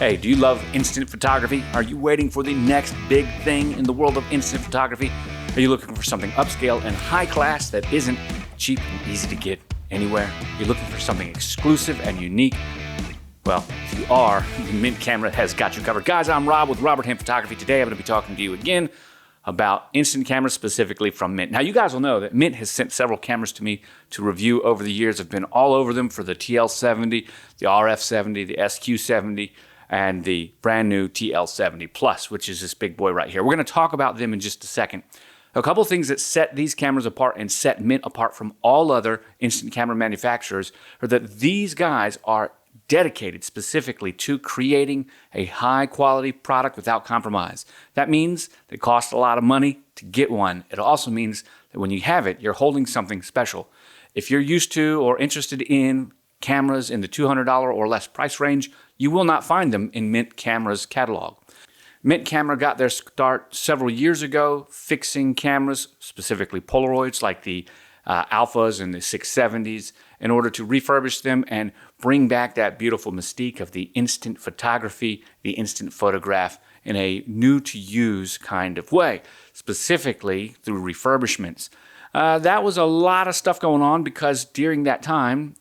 Hey, do you love instant photography? Are you waiting for the next big thing in the world of instant photography? Are you looking for something upscale and high class that isn't cheap and easy to get anywhere? You're looking for something exclusive and unique? Well, if you are, the MiNT camera has got you covered. Guys, I'm Rob with Robert Ham Photography. Today I'm going to be talking to you again about instant cameras, specifically from MiNT. Now, you guys will know that MiNT has sent several cameras to me to review over the years. I've been all over them for the TL70, the RF70, the SQ70, and the brand new TL70 PLUS, which is this big boy right here. We're going to talk about them in just a second. A couple things that set these cameras apart and set MiNT apart from all other instant camera manufacturers are that these guys are dedicated specifically to creating a high quality product without compromise. That means it costs a lot of money to get one. It also means that when you have it, you're holding something special. If you're used to or interested in cameras in the $200 or less price range, you will not find them in MiNT Camera's catalog. MiNT Camera got their start several years ago fixing cameras, specifically Polaroids like the Alphas and the 670s, in order to refurbish them and bring back that beautiful mystique of the instant photography, the instant photograph in a new-to-use kind of way, specifically through refurbishments. That was a lot of stuff going on because during that time,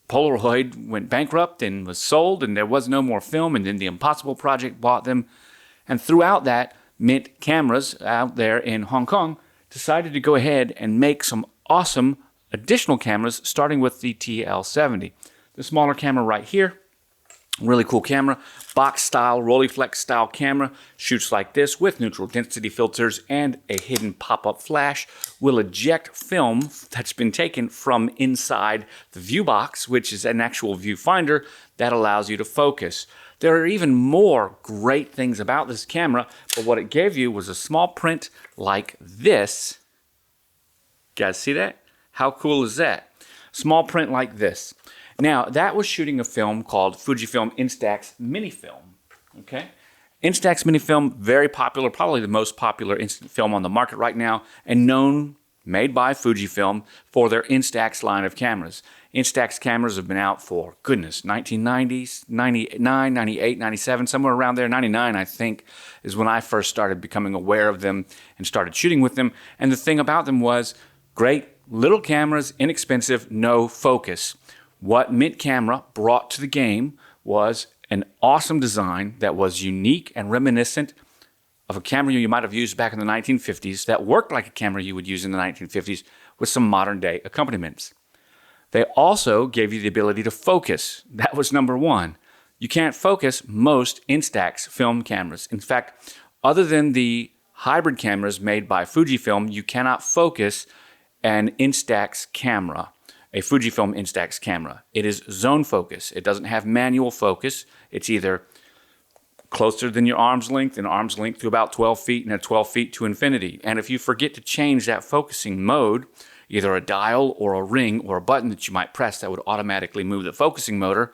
Polaroid went bankrupt and was sold, and there was no more film, and then the Impossible Project bought them. And throughout that, MiNT Cameras out there in Hong Kong decided to go ahead and make some awesome additional cameras, starting with the TL70. The smaller camera right here, really cool camera, box style, Rolleiflex style camera, shoots like this with neutral density filters and a hidden pop-up flash, will eject film that's been taken from inside the view box, which is an actual viewfinder that allows you to focus. There are even more great things about this camera, but what it gave you was a small print like this. Guys see that? How cool is that? Small print like this. Now, that was shooting a film called FujiFilm Instax Mini Film. Okay? Instax Mini Film, very popular, probably the most popular instant film on the market right now, and made by FujiFilm for their Instax line of cameras. Instax cameras have been out for, goodness, 1990s, 99, 98, 97, somewhere around there. 99, I think, is when I first started becoming aware of them and started shooting with them. And the thing about them was great little cameras, inexpensive, no focus. What MiNT Camera brought to the game was an awesome design that was unique and reminiscent of a camera you might have used back in the 1950s that worked like a camera you would use in the 1950s with some modern day accompaniments. They also gave you the ability to focus. That was number one. You can't focus most Instax film cameras. In fact, other than the hybrid cameras made by Fujifilm, you cannot focus an Instax camera, a Fujifilm Instax camera. It is zone focus. It doesn't have manual focus. It's either closer than your arm's length and arm's length to about 12 feet and at 12 feet to infinity. And if you forget to change that focusing mode, either a dial or a ring or a button that you might press that would automatically move the focusing motor,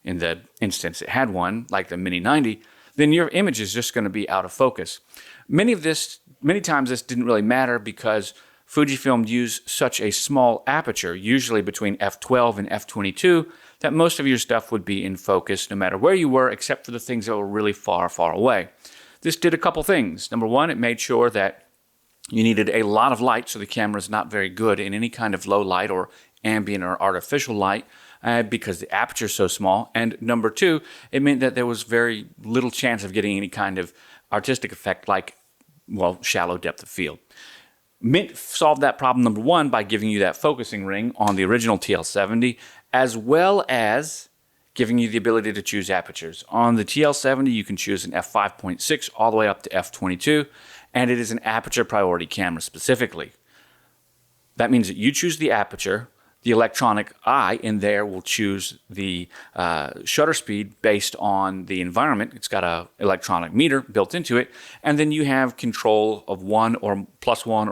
in the instance it had one, like the Mini 90, then your image is just going to be out of focus. Many times this didn't really matter because Fujifilm used such a small aperture, usually between f12 and f22, that most of your stuff would be in focus no matter where you were, except for the things that were really far, far away. This did a couple things. Number one, it made sure that you needed a lot of light, so the camera is not very good in any kind of low light or ambient or artificial light because the aperture is so small. And number two, it meant that there was very little chance of getting any kind of artistic effect like, well, shallow depth of field. MiNT solved that problem, number one, by giving you that focusing ring on the original TL70, as well as giving you the ability to choose apertures. On the TL70, you can choose an f5.6 all the way up to f22, and it is an aperture priority camera specifically. That means that you choose the aperture. The electronic eye in there will choose the shutter speed based on the environment. It's got an electronic meter built into it. And then you have control of +1 or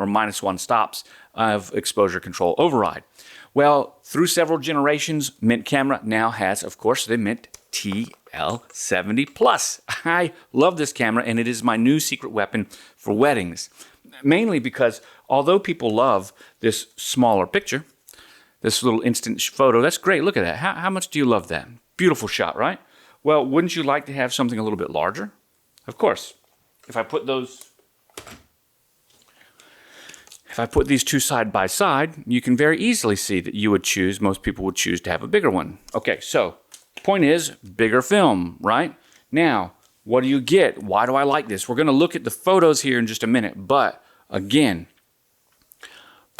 -1 stops of exposure control override. Well, through several generations, MiNT Camera now has, of course, the MiNT TL70 PLUS. I love this camera, and it is my new secret weapon for weddings. Mainly because although people love this smaller picture, this little instant photo, that's great. Look at that. How much do you love that? Beautiful shot, right? Well, wouldn't you like to have something a little bit larger? Of course. If I put these two side by side, you can very easily see that most people would choose to have a bigger one. Okay, so point is, bigger film, right? Now, what do you get? Why do I like this? We're going to look at the photos here in just a minute, but again,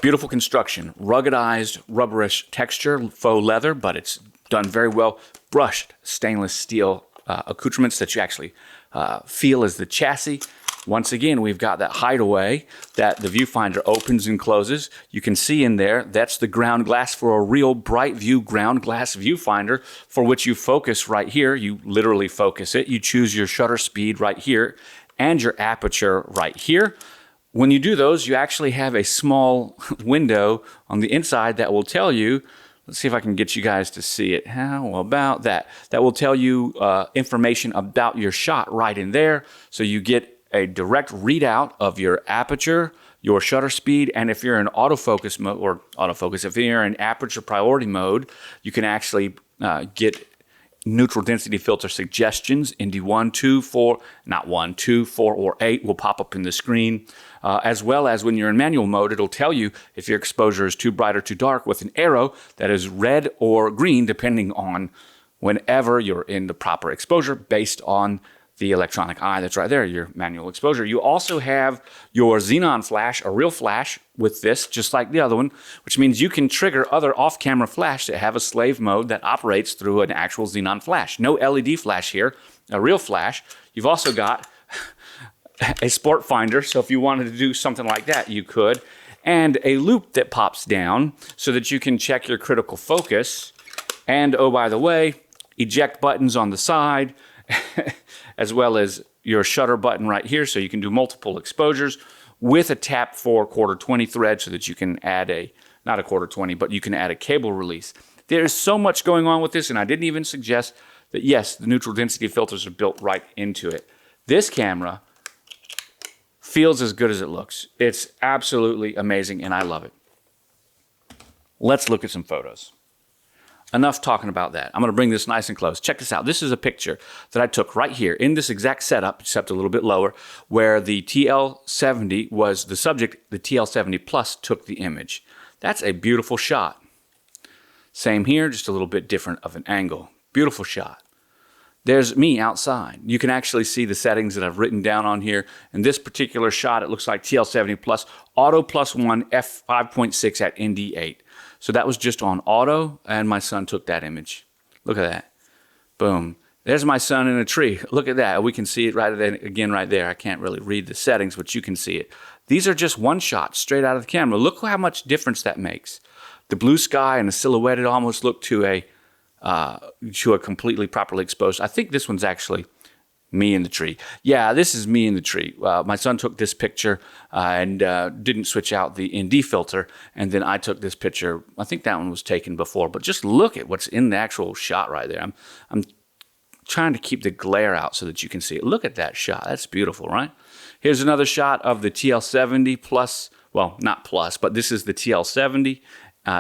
beautiful construction, ruggedized, rubberish texture, faux leather, but it's done very well. Brushed stainless steel accoutrements that you actually feel as the chassis. Once again, we've got that hideaway that the viewfinder opens and closes. You can see in there, that's the ground glass for a real bright view ground glass viewfinder for which you focus right here. You literally focus it. You choose your shutter speed right here and your aperture right here. When you do those, you actually have a small window on the inside that will tell you, let's see if I can get you guys to see it. How about that? That will tell you information about your shot right in there. So you get a direct readout of your aperture, your shutter speed, and if you're in autofocus mode, if you're in aperture priority mode, you can actually get neutral density filter suggestions. ND 1, 2, 4, not 1, 2, 4, or 8 will pop up in the screen. As well as when you're in manual mode, it'll tell you if your exposure is too bright or too dark with an arrow that is red or green, depending on whenever you're in the proper exposure based on the electronic eye that's right there, your manual exposure. You also have your xenon flash, a real flash with this, just like the other one, which means you can trigger other off-camera flash that have a slave mode that operates through an actual xenon flash. No LED flash here, a real flash. You've also got a sport finder, so if you wanted to do something like that, you could. And a loop that pops down so that you can check your critical focus. And oh, by the way, eject buttons on the side, as well as your shutter button right here, so you can do multiple exposures with a tap for quarter 20 thread so that you can add not a quarter 20, but you can add a cable release. There's so much going on with this, and I didn't even suggest that, yes, the neutral density filters are built right into it. This camera feels as good as it looks. It's absolutely amazing, and I love it. Let's look at some photos. Enough talking about that. I'm going to bring this nice and close. Check this out. This is a picture that I took right here in this exact setup, except a little bit lower, where the TL70 was the subject. The TL70 Plus took the image. That's a beautiful shot. Same here, just a little bit different of an angle. Beautiful shot. There's me outside. You can actually see the settings that I've written down on here. In this particular shot, it looks like TL70 Plus, Auto +1, f5.6 at ND8. So that was just on auto, and my son took that image. Look at that. Boom. There's my son in a tree. Look at that. We can see it right there. I can't really read the settings, but you can see it. These are just one shot straight out of the camera. Look how much difference that makes. The blue sky and the silhouette, it almost looked to a completely properly exposed. I think this one's actually me in the tree. Yeah, this is me in the tree. My son took this picture and didn't switch out the ND filter, and then I took this picture. I think that one was taken before, but just look at what's in the actual shot right there. I'm trying to keep the glare out so that you can see it. Look at that shot. That's beautiful, right? Here's another shot of the TL70 Plus. Well, not Plus, but this is the TL70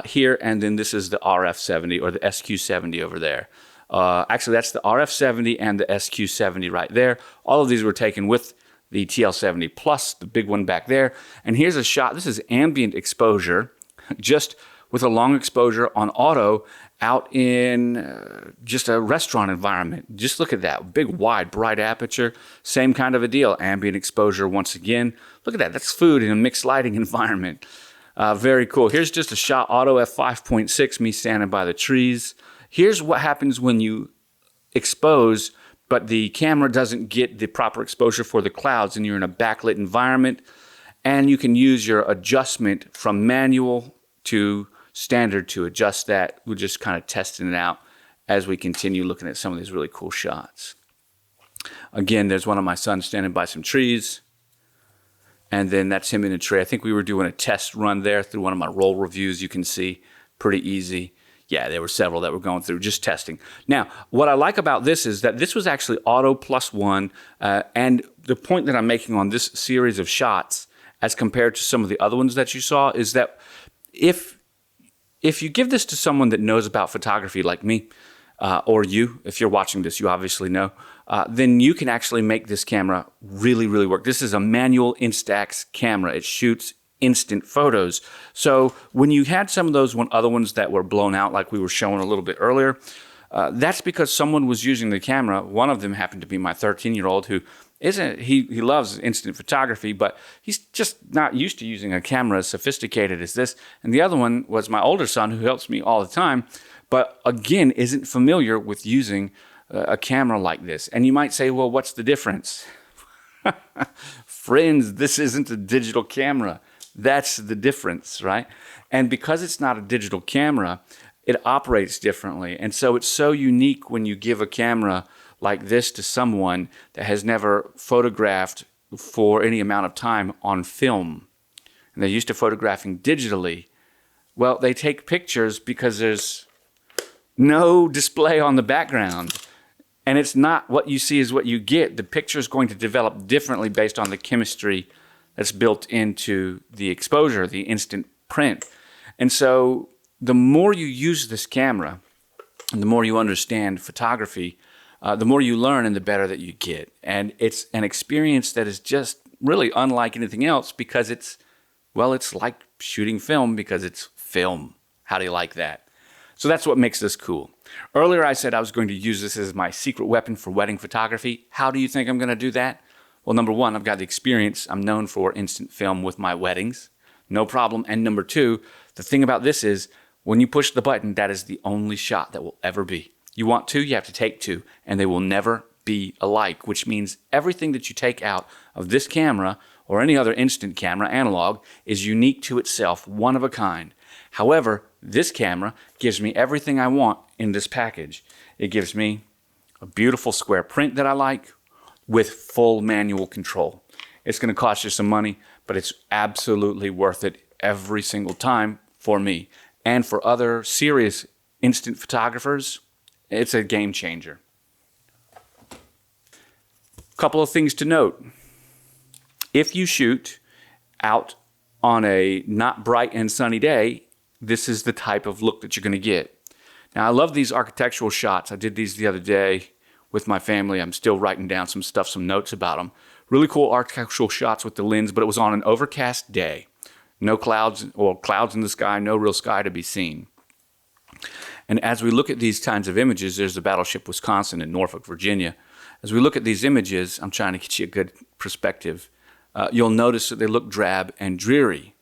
here, and then this is the RF70 or the SQ70 over there. Actually, that's the RF70 and the SQ70 right there. All of these were taken with the TL70 Plus, the big one back there. And here's a shot. This is ambient exposure, just with a long exposure on auto out in just a restaurant environment. Just look at that. Big, wide, bright aperture. Same kind of a deal. Ambient exposure once again. Look at that. That's food in a mixed lighting environment. Very cool. Here's just a shot, auto f5.6, me standing by the trees. Here's what happens when you expose, but the camera doesn't get the proper exposure for the clouds and you're in a backlit environment. And you can use your adjustment from manual to standard to adjust that. We're just kind of testing it out as we continue looking at some of these really cool shots. Again, there's one of my sons standing by some trees. And then that's him in a tree. I think we were doing a test run there through one of my roll reviews. You can see pretty easy. Yeah, there were several that were going through, just testing. Now, what I like about this is that this was actually Auto +1, and the point that I'm making on this series of shots, as compared to some of the other ones that you saw, is that if you give this to someone that knows about photography like me, or you, if you're watching this, you obviously know, then you can actually make this camera really, really work. This is a manual Instax camera. It shoots instant photos. So when you had some of those other ones that were blown out, like we were showing a little bit earlier, that's because someone was using the camera. One of them happened to be my 13-year-old who he loves instant photography, but he's just not used to using a camera as sophisticated as this. And the other one was my older son, who helps me all the time, but again, isn't familiar with using a camera like this. And you might say, well, what's the difference? Friends, this isn't a digital camera. That's the difference, right? And because it's not a digital camera, it operates differently. And so it's so unique when you give a camera like this to someone that has never photographed for any amount of time on film. And they're used to photographing digitally. Well, they take pictures because there's no display on the background. And it's not what you see is what you get. The picture is going to develop differently based on the chemistry that's built into the exposure, the instant print. And so the more you use this camera, and the more you understand photography, the more you learn and the better that you get. And it's an experience that is just really unlike anything else because it's like shooting film because it's film. How do you like that? So that's what makes this cool. Earlier I said I was going to use this as my secret weapon for wedding photography. How do you think I'm going to do that? Well, number one, I've got the experience. I'm known for instant film with my weddings. No problem. And number two, the thing about this is when you push the button, that is the only shot that will ever be. You want two, you have to take two, and they will never be alike, which means everything that you take out of this camera or any other instant camera analog is unique to itself, one of a kind. However, this camera gives me everything I want in this package. It gives me a beautiful square print that I like with full manual control. It's going to cost you some money, but it's absolutely worth it every single time for me. And for other serious instant photographers, it's a game changer. Couple of things to note. If you shoot out on a not bright and sunny day, this is the type of look that you're going to get. Now, I love these architectural shots. I did these the other day with my family. I'm still writing down some stuff, some notes about them. Really cool architectural shots with the lens, but it was on an overcast day. No clouds, or clouds in the sky, no real sky to be seen. And as we look at these kinds of images, there's the battleship Wisconsin in Norfolk, Virginia. As we look at these images, I'm trying to get you a good perspective. You'll notice that they look drab and dreary.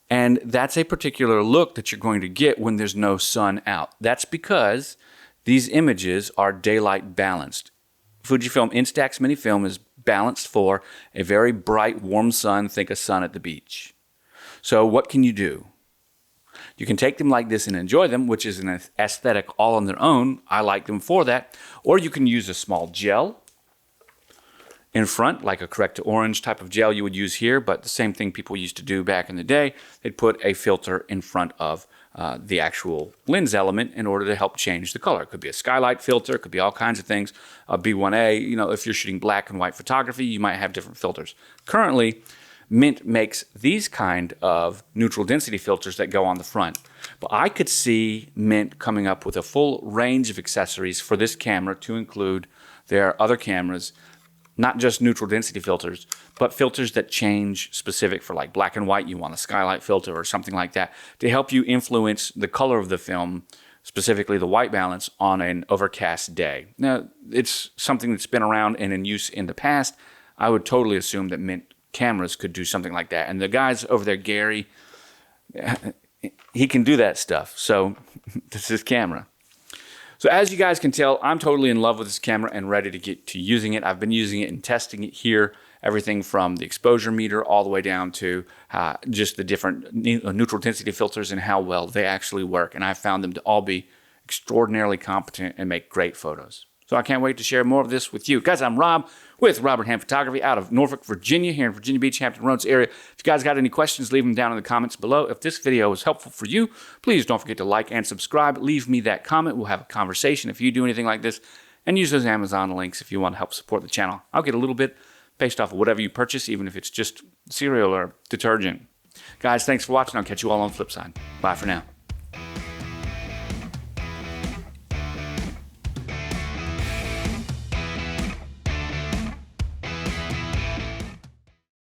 And that's a particular look that you're going to get when there's no sun out. That's because these images are daylight balanced. FujiFilm Instax mini film is balanced for a very bright, warm sun. Think a sun at the beach. So what can you do? You can take them like this and enjoy them, which is an aesthetic all on their own. I like them for that. Or you can use a small gel in front, like a correct to orange type of gel you would use here, but the same thing people used to do back in the day. They'd put a filter in front of the actual lens element in order to help change the color. It could be a skylight filter, it could be all kinds of things. B1A, you know, if you're shooting black and white photography, you might have different filters. Currently, MiNT makes these kind of neutral density filters that go on the front. But I could see MiNT coming up with a full range of accessories for this camera to include their other cameras, not just neutral density filters, but filters that change specific for like black and white. You want a skylight filter or something like that to help you influence the color of the film, specifically the white balance, on an overcast day. Now, it's something that's been around and in use in the past. I would totally assume that MiNT cameras could do something like that. And the guys over there, Gary, he can do that stuff. So this is his camera. So as you guys can tell, I'm totally in love with this camera and ready to get to using it. I've been using it and testing it here, everything from the exposure meter all the way down to just the different neutral density filters and how well they actually work. And I found them to all be extraordinarily competent and make great photos. So I can't wait to share more of this with you. Guys, I'm Rob with Robert Hand Photography out of Norfolk, Virginia, here in Virginia Beach, Hampton Roads area. If you guys got any questions, leave them down in the comments below. If this video was helpful for you, please don't forget to like and subscribe. Leave me that comment. We'll have a conversation if you do anything like this. And use those Amazon links if you want to help support the channel. I'll get a little bit based off of whatever you purchase, even if it's just cereal or detergent. Guys, thanks for watching. I'll catch you all on the flip side. Bye for now.